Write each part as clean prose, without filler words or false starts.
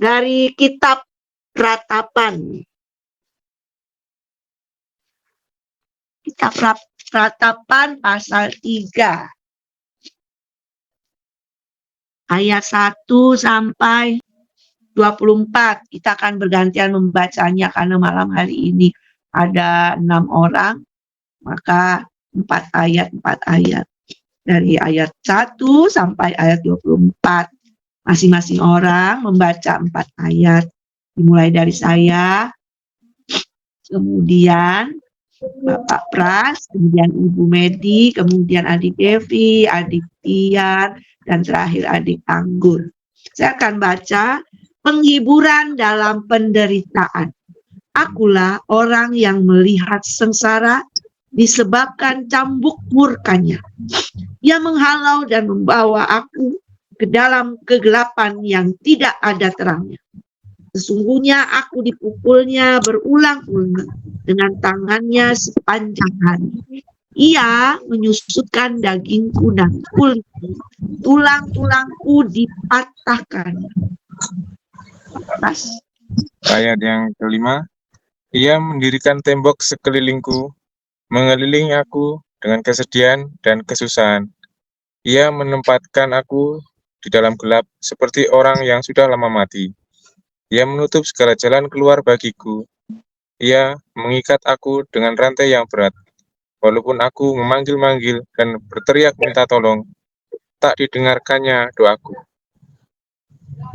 Dari kitab Ratapan. Kitab Ratapan pasal 3. Ayat 1 sampai 24. Kita akan bergantian membacanya karena malam hari ini ada 6 orang. Maka 4 ayat. Dari ayat 1 sampai ayat 24. Masing-masing orang membaca 4 ayat. Dimulai dari saya, kemudian Bapak Pras, kemudian Ibu Medi, kemudian adik Devi, adik Tiar, dan terakhir adik Anggun. Saya akan baca penghiburan dalam penderitaan. Akulah orang yang melihat sengsara disebabkan cambuk murkanya. Ia menghalau dan membawa aku ke dalam kegelapan yang tidak ada terangnya. Sesungguhnya aku dipukulnya berulang-ulang dengan tangannya sepanjang hari. Ia menyusutkan dagingku dan kulitku, tulang-tulangku dipatahkan. Ayat yang kelima, ia mendirikan tembok sekelilingku, mengelilingi aku dengan kesedihan dan kesusahan. Ia menempatkan aku di dalam gelap seperti orang yang sudah lama mati. Ia menutup segala jalan keluar bagiku. Ia mengikat aku dengan rantai yang berat. Walaupun aku memanggil-manggil dan berteriak minta tolong, tak didengarkannya doaku.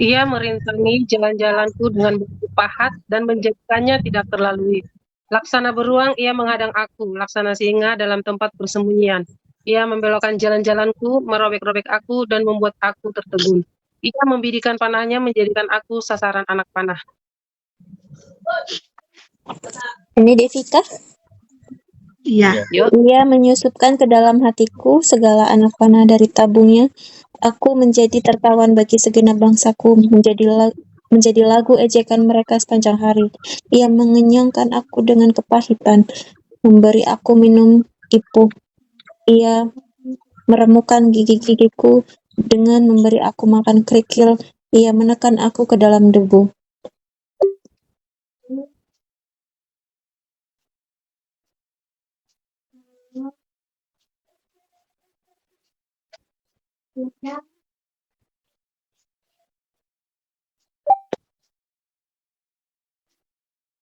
Ia merintangi jalan-jalanku dengan batu pahat dan menjadikannya tidak terlalui. Laksana beruang ia menghadang aku, laksana singa dalam tempat persembunyian. Ia membelokkan jalan-jalanku, merobek-robek aku, dan membuat aku tertegun. Ia membidikan panahnya menjadikan aku sasaran anak panah. Ini Devika. Iya. Ia menyusupkan ke dalam hatiku segala anak panah dari tabungnya. Aku menjadi tertawan bagi segenap bangsaku, menjadi lagu ejekan mereka sepanjang hari. Ia mengenyangkan aku dengan kepahitan, memberi aku minum ipuh. Ia meremukkan gigi-gigiku dengan memberi aku makan kerikil. Ia menekan aku ke dalam debu.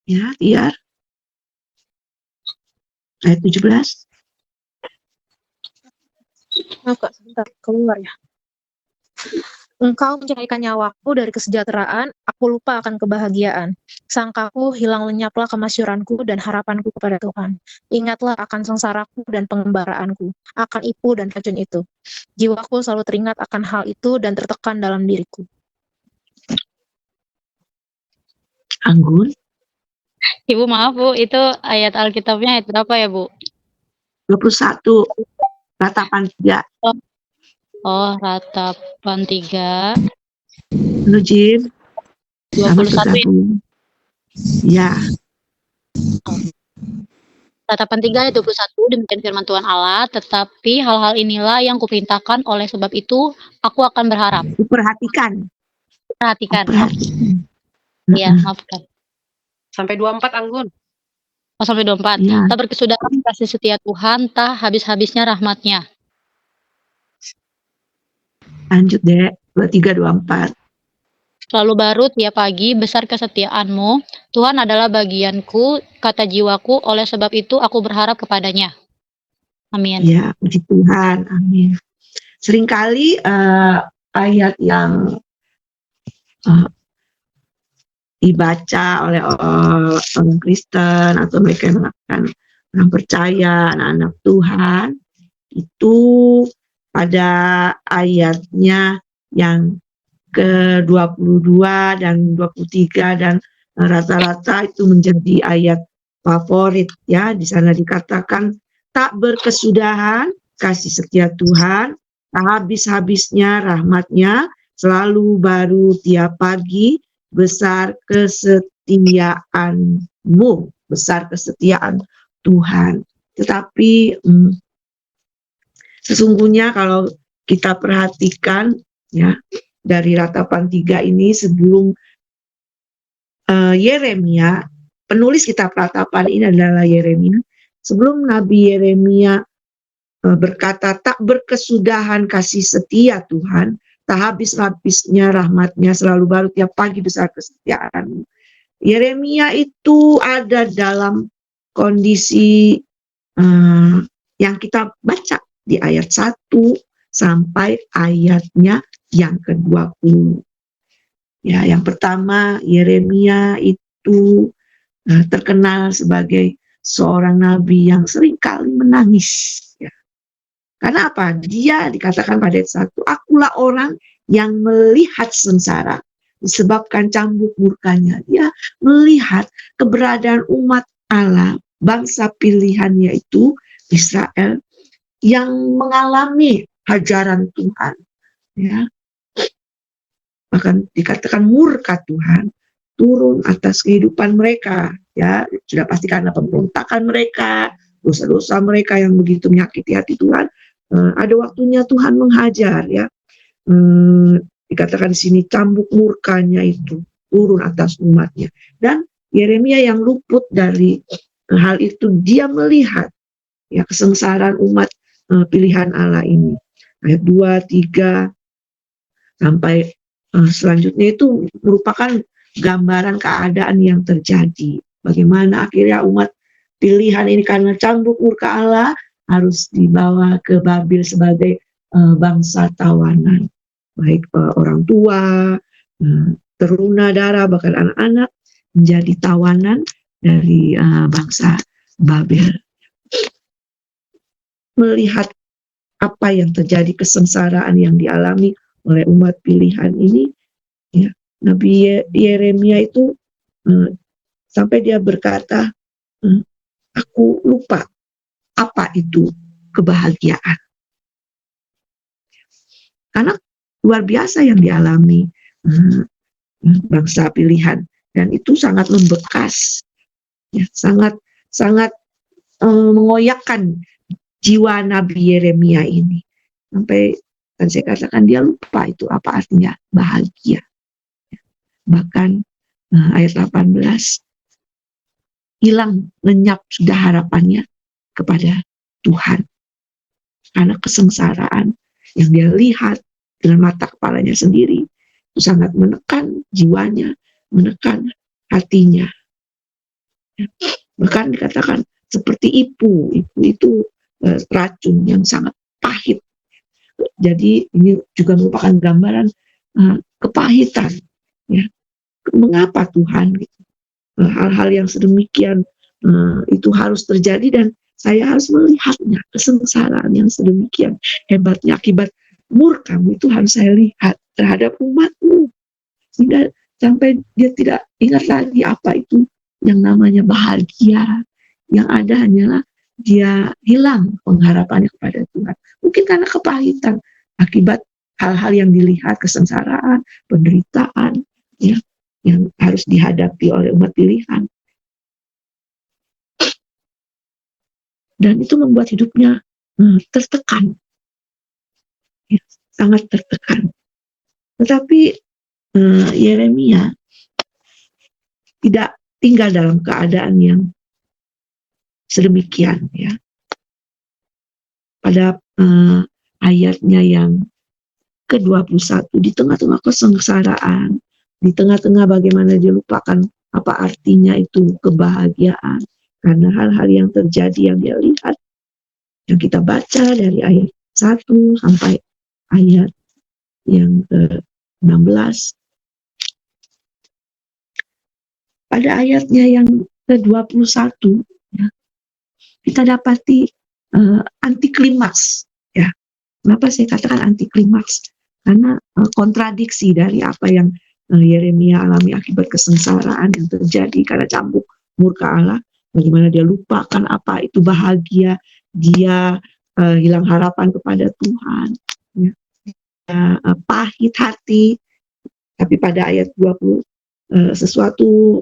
Ya, Tiar. Ayat 17. Kak, sebentar, keluar ya. Engkau mencegahkan nyawaku dari kesejahteraan, aku lupa akan kebahagiaan. Sangkaku hilang lenyaplah kemasyuranku dan harapanku kepada Tuhan. Ingatlah akan sengsaraku dan pengembaraanku, akan ipu dan racun itu. Jiwaku selalu teringat akan hal itu dan tertekan dalam diriku. Anggun. Ibu maaf Bu, itu ayat Alkitabnya ayat berapa ya Bu? 21. Ratapan 3. Oh, Ratapan 3. Nujib. 21. Ya. Ratapan 3 ayat 21, demikian firman Tuhan Allah, tetapi hal-hal inilah yang kuperintahkan, oleh sebab itu aku akan berharap. Perhatikan. Ya, maafkan. Sampai 24 Anggun. Oh, sampai 24. Ya. Tak berkesudahan kasih setia Tuhan, tak habis-habisnya rahmatnya. Lanjut deh, 23, 24. Selalu baru tiap pagi, besar kesetiaanmu. Tuhan adalah bagianku, kata jiwaku, oleh sebab itu aku berharap kepadanya. Amin. Ya, puji Tuhan. Amin. Seringkali ayat yang dibaca oleh orang Kristen atau mereka yang mengatakan orang percaya, anak-anak Tuhan, itu pada ayatnya yang ke-22 dan 23 dan rata-rata itu menjadi ayat favorit ya. Di sana dikatakan tak berkesudahan kasih setia Tuhan, tak habis-habisnya rahmatnya, selalu baru tiap pagi, besar kesetiaanmu, besar kesetiaan Tuhan. Tetapi sesungguhnya kalau kita perhatikan ya, dari Ratapan 3 ini sebelum Yeremia, penulis kitab Ratapan ini adalah Yeremia. Sebelum Nabi Yeremia berkata, tak berkesudahan kasih setia Tuhan, tak habis-habisnya rahmatnya, selalu baru tiap pagi besar kesetiaan. Yeremia itu ada dalam kondisi yang kita baca di ayat 1 sampai ayatnya yang ke-20. Ya, yang pertama, Yeremia itu terkenal sebagai seorang nabi yang seringkali menangis. Ya. Karena apa? Dia dikatakan pada ayat 1, akulah orang yang melihat sengsara disebabkan cambuk murkanya. Dia melihat keberadaan umat Allah, bangsa pilihannya itu Israel, yang mengalami hajaran Tuhan. Ya. Bahkan dikatakan murka Tuhan turun atas kehidupan mereka, ya sudah pasti karena pemberontakan mereka, dosa-dosa mereka yang begitu menyakiti hati Tuhan. Ada waktunya Tuhan menghajar, ya. Dikatakan di sini cambuk murkanya itu turun atas umatnya. Dan Yeremia yang luput dari hal itu, dia melihat ya kesengsaraan umat pilihan Allah ini. Ayat 2, 3 sampai selanjutnya itu merupakan gambaran keadaan yang terjadi. Bagaimana akhirnya umat pilihan ini karena cambuk murka Allah harus dibawa ke Babil sebagai bangsa tawanan. Baik orang tua, teruna darah, bahkan anak-anak menjadi tawanan dari bangsa Babel. Melihat apa yang terjadi, kesengsaraan yang dialami oleh umat pilihan ini, ya, Nabi Yeremia itu sampai dia berkata, aku lupa apa itu kebahagiaan. Karena luar biasa yang dialami bangsa pilihan, dan itu sangat membekas, ya, sangat mengoyakkan jiwa Nabi Yeremia ini. Sampai dan saya katakan dia lupa itu apa artinya bahagia. Bahkan ayat 18, hilang lenyap sudah harapannya kepada Tuhan. Karena kesengsaraan yang dia lihat dengan mata kepalanya sendiri itu sangat menekan jiwanya, menekan hatinya. Bahkan dikatakan seperti ipu itu racun yang sangat pahit. Jadi ini juga merupakan gambaran kepahitan. Ya. Mengapa Tuhan? Gitu. Hal-hal yang sedemikian itu harus terjadi dan saya harus melihatnya, kesengsaraan yang sedemikian hebatnya akibat murkamu itu harus saya lihat terhadap umatmu. Sehingga sampai dia tidak ingat lagi apa itu yang namanya bahagia. Yang ada hanyalah dia hilang pengharapannya kepada Tuhan. Mungkin karena kepahitan akibat hal-hal yang dilihat, kesengsaraan, penderitaan, ya, yang harus dihadapi oleh umat pilihan. Dan itu membuat hidupnya tertekan, ya, sangat tertekan. Tetapi Yeremia tidak tinggal dalam keadaan yang sedemikian, ya. Pada ayatnya yang ke-21, di tengah-tengah kesengsaraan, di tengah-tengah bagaimana dia lupakan apa artinya itu kebahagiaan, karena hal-hal yang terjadi yang dia lihat, yang kita baca dari ayat 1 sampai ayat yang ke-16. Pada ayatnya yang ke-21, ya, kita dapati anti klimaks, ya. Kenapa saya katakan anti klimaks? Karena kontradiksi dari apa yang Yeremia alami akibat kesengsaraan yang terjadi karena cambuk murka Allah. Bagaimana dia lupakan apa itu bahagia, dia hilang harapan kepada Tuhan, ya. Pahit hati. Tapi pada ayat 20 sesuatu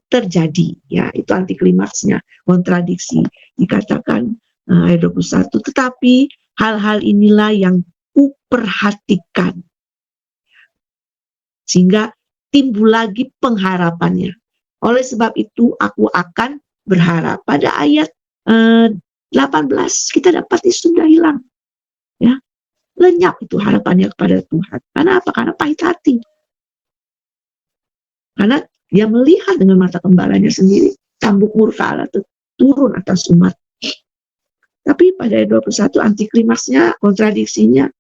terjadi, ya, itu anti klimaksnya, kontradiksi. Dikatakan ayat 21, tetapi hal-hal inilah yang kuperhatikan sehingga timbul lagi pengharapannya. Oleh sebab itu aku akan berharap. Pada ayat 18 kita dapati sudah hilang. Ya, lenyap itu harapannya kepada Tuhan. Karena apa? Karena pahit hati. Karena dia melihat dengan mata kembarannya sendiri cambuk murka Allah itu turun atas umat. Tapi pada ayat 21 anti klimaksnya, kontradiksinya,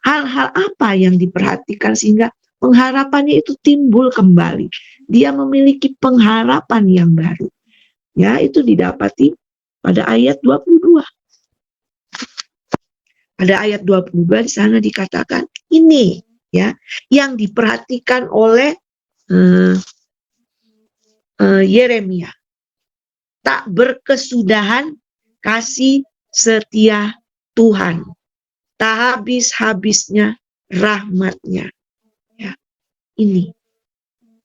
hal-hal apa yang diperhatikan sehingga pengharapannya itu timbul kembali. Dia memiliki pengharapan yang baru. Ya, itu didapati pada ayat 22. Pada ayat 22 di sana dikatakan ini ya yang diperhatikan oleh Yeremia. Tak berkesudahan kasih setia Tuhan. Tak habis-habisnya rahmatnya. Ya, ini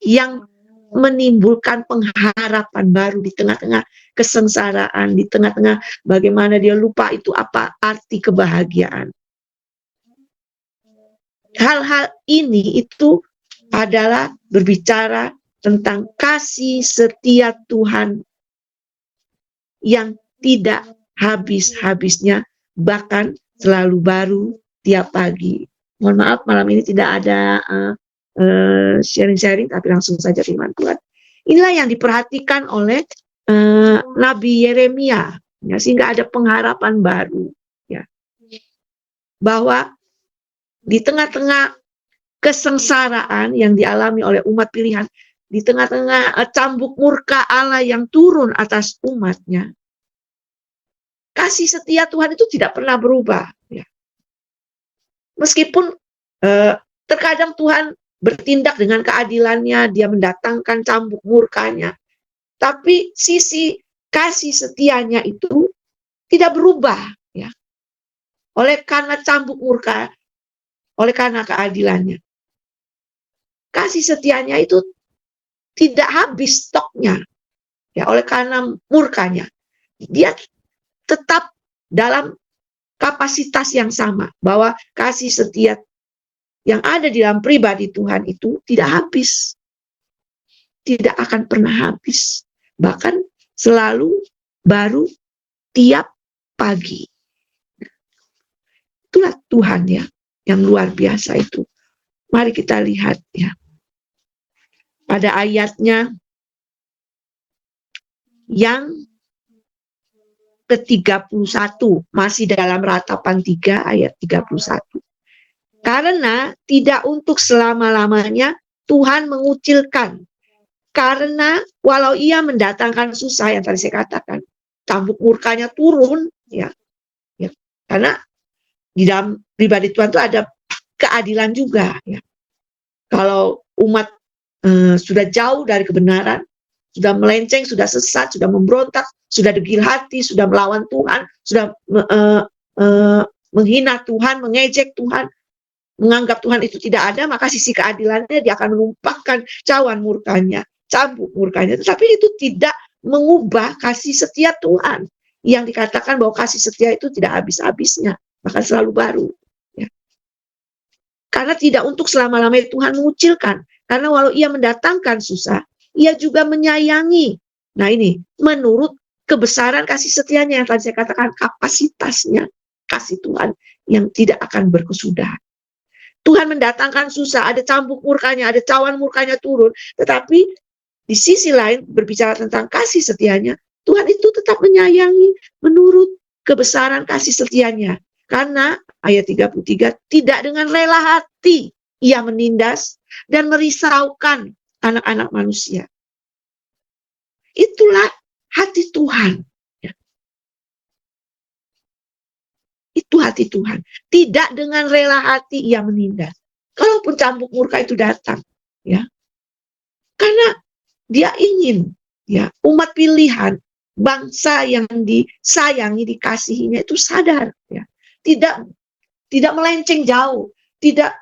yang menimbulkan pengharapan baru di tengah-tengah kesengsaraan, di tengah-tengah bagaimana dia lupa itu apa arti kebahagiaan. Hal-hal ini itu adalah berbicara tentang kasih setia Tuhan yang tidak habis-habisnya, bahkan selalu baru tiap pagi. Mohon maaf, malam ini tidak ada sharing-sharing, tapi langsung saja firman Tuhan. Inilah yang diperhatikan oleh Nabi Yeremia, ya, sehingga ada pengharapan baru, ya, bahwa di tengah-tengah kesengsaraan yang dialami oleh umat pilihan, di tengah-tengah cambuk murka Allah yang turun atas umatnya, kasih setia Tuhan itu tidak pernah berubah. Ya. Meskipun terkadang Tuhan bertindak dengan keadilannya, dia mendatangkan cambuk murkanya. Tapi sisi kasih setianya itu tidak berubah. Ya. Oleh karena cambuk murka, oleh karena keadilannya. Kasih setianya itu tidak habis stoknya. Ya, oleh karena murkanya. Dia tetap dalam kapasitas yang sama. Bahwa kasih setia yang ada di dalam pribadi Tuhan itu tidak habis. Tidak akan pernah habis. Bahkan selalu baru tiap pagi. Itulah Tuhan ya, yang luar biasa itu. Mari kita lihat ya. Pada ayatnya yang ke-31, masih dalam ratapan 3 ayat 31. Karena tidak untuk selama-lamanya Tuhan mengucilkan. Karena walau ia mendatangkan susah yang tadi saya katakan, cambuk murkanya turun, ya. Karena di dalam pribadi Tuhan itu ada keadilan juga, ya. Kalau umat sudah jauh dari kebenaran, sudah melenceng, sudah sesat, sudah memberontak, sudah degil hati, sudah melawan Tuhan, sudah menghina Tuhan, mengejek Tuhan, menganggap Tuhan itu tidak ada, maka sisi keadilannya dia akan menumpahkan cawan murkanya, cambuk murkanya. Tetapi itu tidak mengubah kasih setia Tuhan. Yang dikatakan bahwa kasih setia itu tidak habis-habisnya, bahkan selalu baru. Ya. Karena tidak untuk selama-lamanya Tuhan mengucilkan. Karena walau ia mendatangkan susah, ia juga menyayangi. Nah ini, menurut kebesaran kasih setianya yang tadi saya katakan, kapasitasnya kasih Tuhan yang tidak akan berkesudahan. Tuhan mendatangkan susah, ada cambuk murkanya, ada cawan murkanya turun. Tetapi di sisi lain berbicara tentang kasih setianya, Tuhan itu tetap menyayangi menurut kebesaran kasih setianya. Karena ayat 33, tidak dengan rela hati ia menindas dan merisaukan anak-anak manusia. Itulah hati Tuhan. Itu hati Tuhan. Tidak dengan rela hati ia menindas. Kalaupun cambuk murka itu datang, ya. Karena dia ingin, ya, umat pilihan, bangsa yang disayangi, dikasihinya itu sadar, ya. Tidak melenceng jauh, tidak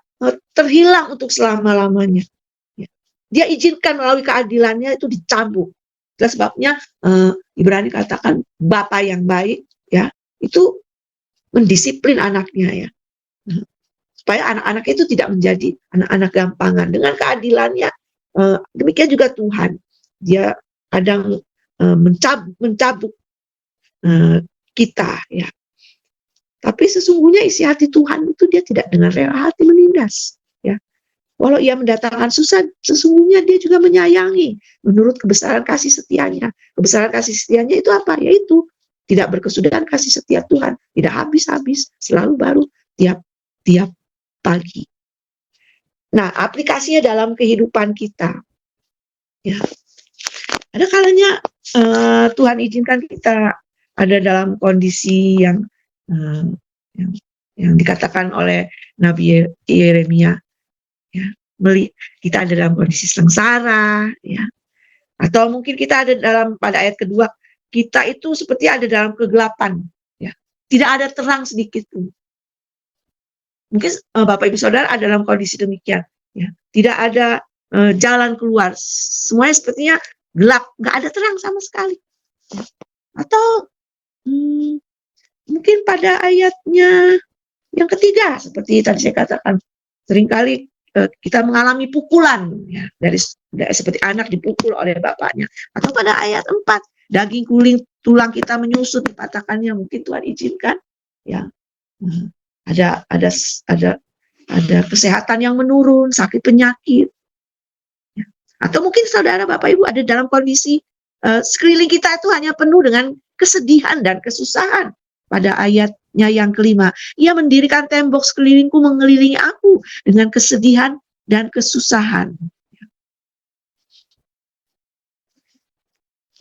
terhilang untuk selama-lamanya. Ya. Dia izinkan melalui keadilannya itu dicambuk. Itulah sebabnya Ibrani katakan Bapa yang baik, ya, itu mendisiplin anaknya, ya. supaya anak-anak itu tidak menjadi anak-anak gampangan. Dengan keadilannya, demikian juga Tuhan. Dia kadang mencabut kita, ya. Tapi sesungguhnya isi hati Tuhan itu dia tidak dengan rela hati menindas, ya. Walau ia mendatangkan susah, sesungguhnya dia juga menyayangi menurut kebesaran kasih setianya. Kebesaran kasih setianya itu apa? Yaitu tidak berkesudahan kasih setia Tuhan, tidak habis-habis, selalu baru tiap pagi. Nah, aplikasinya dalam kehidupan kita, ya. Ada kalanya Tuhan izinkan kita ada dalam kondisi yang dikatakan oleh Nabi Yeremia, ya, kita ada dalam kondisi sengsara, ya, atau mungkin kita ada pada ayat kedua, kita itu seperti ada dalam kegelapan, ya, tidak ada terang sedikit pun. Mungkin Bapak Ibu Saudara ada dalam kondisi demikian, ya, tidak ada jalan keluar, semuanya sepertinya gelap, nggak ada terang sama sekali. Atau mungkin pada ayatnya yang ketiga, seperti tadi saya katakan, seringkali kita mengalami pukulan, ya, dari seperti anak dipukul oleh bapaknya. Atau pada ayat 4, daging kuling tulang kita menyusut, dipatahkannya, mungkin Tuhan izinkan, ya, ada kesehatan yang menurun, sakit penyakit, ya. Atau mungkin saudara Bapak Ibu ada dalam kondisi sekeliling kita itu hanya penuh dengan kesedihan dan kesusahan. Pada ayatnya yang kelima, ia mendirikan tembok sekelilingku mengelilingi aku dengan kesedihan dan kesusahan.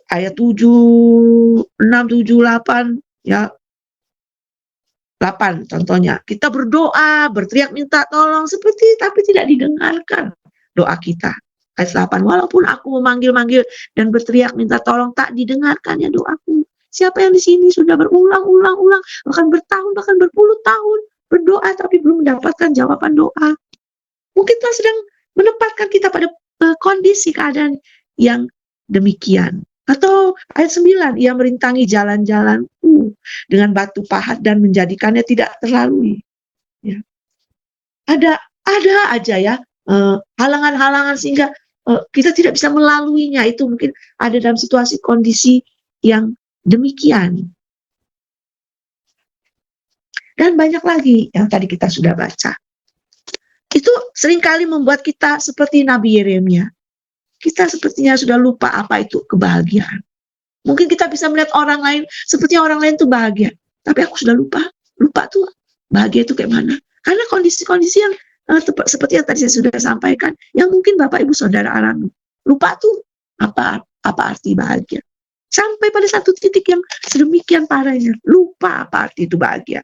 Ayat 7, 6, 7, 8, ya, 8 contohnya. Kita berdoa, berteriak minta tolong, tapi tidak didengarkan doa kita. Ayat 8, walaupun aku memanggil-manggil dan berteriak minta tolong, tak didengarkannya doaku. Siapa yang di sini sudah berulang-ulang, bahkan bertahun, bahkan berpuluh tahun berdoa, tapi belum mendapatkan jawaban doa. Mungkin Tuhan sedang menempatkan kita pada kondisi keadaan yang demikian. Atau ayat 9, ia merintangi jalan-jalanku dengan batu pahat dan menjadikannya tidak terlalui. Ya. Ada aja, ya, halangan-halangan sehingga kita tidak bisa melaluinya. Itu mungkin ada dalam situasi kondisi yang demikian. Dan banyak lagi yang tadi kita sudah baca. Itu seringkali membuat kita seperti Nabi Yeremia. Kita sepertinya sudah lupa apa itu kebahagiaan. Mungkin kita bisa melihat orang lain, sepertinya orang lain itu bahagia. Tapi aku sudah lupa tuh bahagia itu kayak mana. Karena kondisi-kondisi yang seperti yang tadi saya sudah sampaikan, yang mungkin Bapak Ibu Saudara alami. Lupa tuh apa arti bahagia. Sampai pada satu titik yang sedemikian parahnya, lupa apa arti itu bahagia.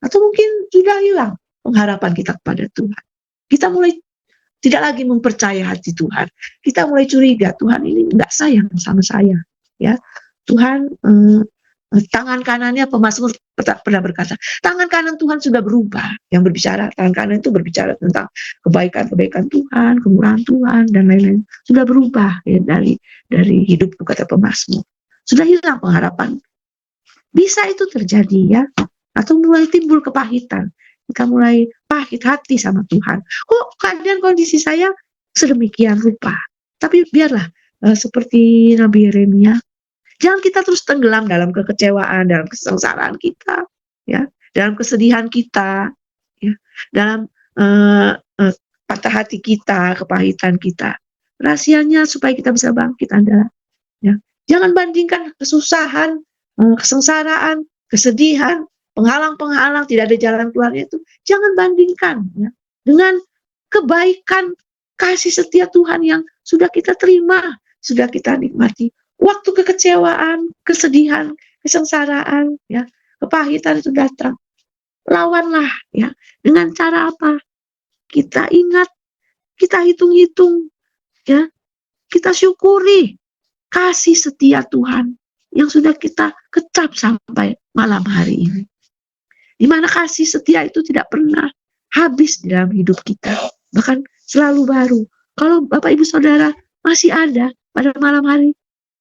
Atau mungkin sudah hilang pengharapan kita kepada Tuhan. Kita mulai tidak lagi mempercayai hati Tuhan. Kita mulai curiga, Tuhan ini enggak sayang sama saya. Ya, Tuhan, tangan kanannya, pemazmur pernah berkata, tangan kanan Tuhan sudah berubah. Yang berbicara, tangan kanan itu berbicara tentang kebaikan-kebaikan Tuhan, kemurahan Tuhan, dan lain-lain. Sudah berubah, ya, dari hidupku, kata pemazmur. Sudah hilang pengharapan. Bisa itu terjadi, ya. Atau mulai timbul kepahitan. Kita mulai pahit hati sama Tuhan. Kok keadaan kondisi saya sedemikian rupa. Tapi biarlah seperti Nabi Yeremia, jangan kita terus tenggelam dalam kekecewaan, dalam kesengsaraan kita, ya, dalam kesedihan kita, ya, dalam patah hati kita, kepahitan kita. Rahasianya supaya kita bisa bangkit adalah, ya, jangan bandingkan kesusahan, kesengsaraan, kesedihan, penghalang-penghalang, tidak ada jalan keluarnya itu. Jangan bandingkan, ya, dengan kebaikan kasih setia Tuhan yang sudah kita terima, sudah kita nikmati. Waktu kekecewaan, kesedihan, kesengsaraan, ya, kepahitan itu datang. Lawanlah, ya, dengan cara apa? Kita ingat, kita hitung-hitung, ya, kita syukuri kasih setia Tuhan yang sudah kita kecap sampai malam hari ini. Di mana kasih setia itu tidak pernah habis di dalam hidup kita, bahkan selalu baru. Kalau Bapak Ibu Saudara masih ada pada malam hari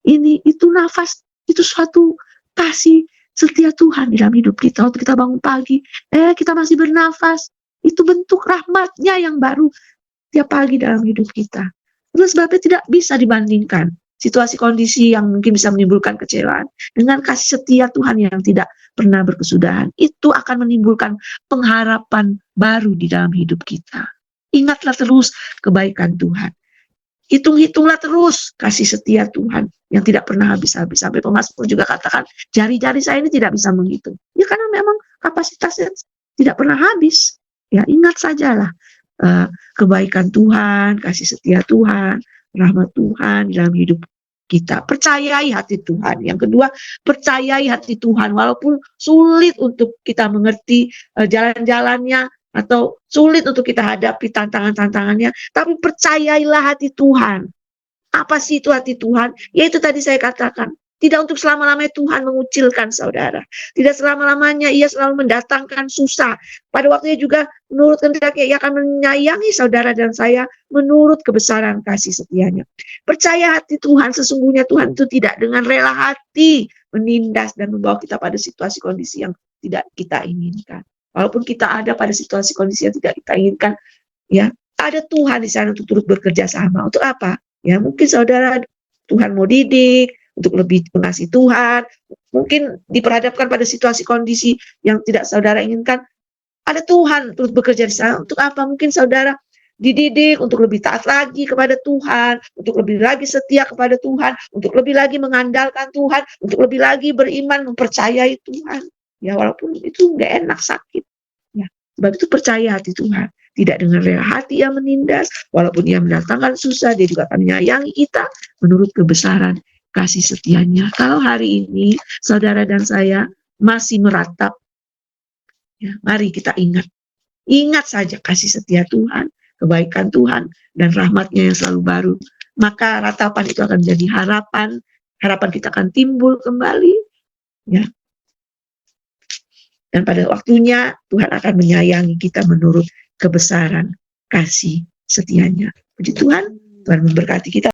ini, itu nafas, itu suatu kasih setia Tuhan di dalam hidup kita. Waktu kita bangun pagi, kita masih bernafas, Itu bentuk rahmat-Nya yang baru tiap pagi dalam hidup kita. Terus sebabnya tidak bisa dibandingkan situasi kondisi yang mungkin bisa menimbulkan kecewaan dengan kasih setia Tuhan yang tidak pernah berkesudahan. Itu akan menimbulkan pengharapan baru di dalam hidup kita. Ingatlah terus kebaikan Tuhan. Hitung-hitunglah terus kasih setia Tuhan yang tidak pernah habis-habis. Sampai pemazmur juga katakan, jari-jari saya ini tidak bisa menghitung. Ya karena memang kapasitasnya tidak pernah habis. Ya ingat sajalah kebaikan Tuhan, kasih setia Tuhan, rahmat Tuhan dalam hidup kita. Percayai hati Tuhan. Yang kedua, percayai hati Tuhan. Walaupun sulit untuk kita mengerti jalan-jalannya, atau sulit untuk kita hadapi tantangan-tantangannya, tapi percayailah hati Tuhan. Apa sih itu hati Tuhan? Yaitu tadi saya katakan, tidak untuk selama-lamanya Tuhan mengucilkan saudara. Tidak selama-lamanya Ia selalu mendatangkan susah. Pada waktunya juga menurut kehendaknya Ia akan menyayangi saudara dan saya menurut kebesaran kasih setianya. Percaya hati Tuhan, sesungguhnya Tuhan itu tidak dengan rela hati menindas dan membawa kita pada situasi kondisi yang tidak kita inginkan. Walaupun kita ada pada situasi kondisi yang tidak kita inginkan, ya ada Tuhan di sana untuk turut bekerja sama. Untuk apa? Ya mungkin saudara Tuhan mau didik untuk lebih mengasihi Tuhan. Mungkin diperhadapkan pada situasi kondisi yang tidak saudara inginkan. Ada Tuhan turut bekerja di sana. Untuk apa? Mungkin saudara dididik untuk lebih taat lagi kepada Tuhan, untuk lebih lagi setia kepada Tuhan, untuk lebih lagi mengandalkan Tuhan, untuk lebih lagi beriman, mempercayai Tuhan. Ya walaupun itu nggak enak, sakit. Ya, sebab itu percaya hati Tuhan. Tidak dengan rela hati Ia menindas, walaupun Ia mendatangkan susah, Dia juga akan menyayangi kita menurut kebesaran kasih setianya. Kalau hari ini saudara dan saya masih meratap, ya, mari kita ingat saja kasih setia Tuhan, kebaikan Tuhan, dan rahmat-Nya yang selalu baru. Maka ratapan itu akan menjadi harapan kita akan timbul kembali, ya. Dan pada waktunya Tuhan akan menyayangi kita menurut kebesaran kasih setianya. Puji Tuhan, Tuhan memberkati kita.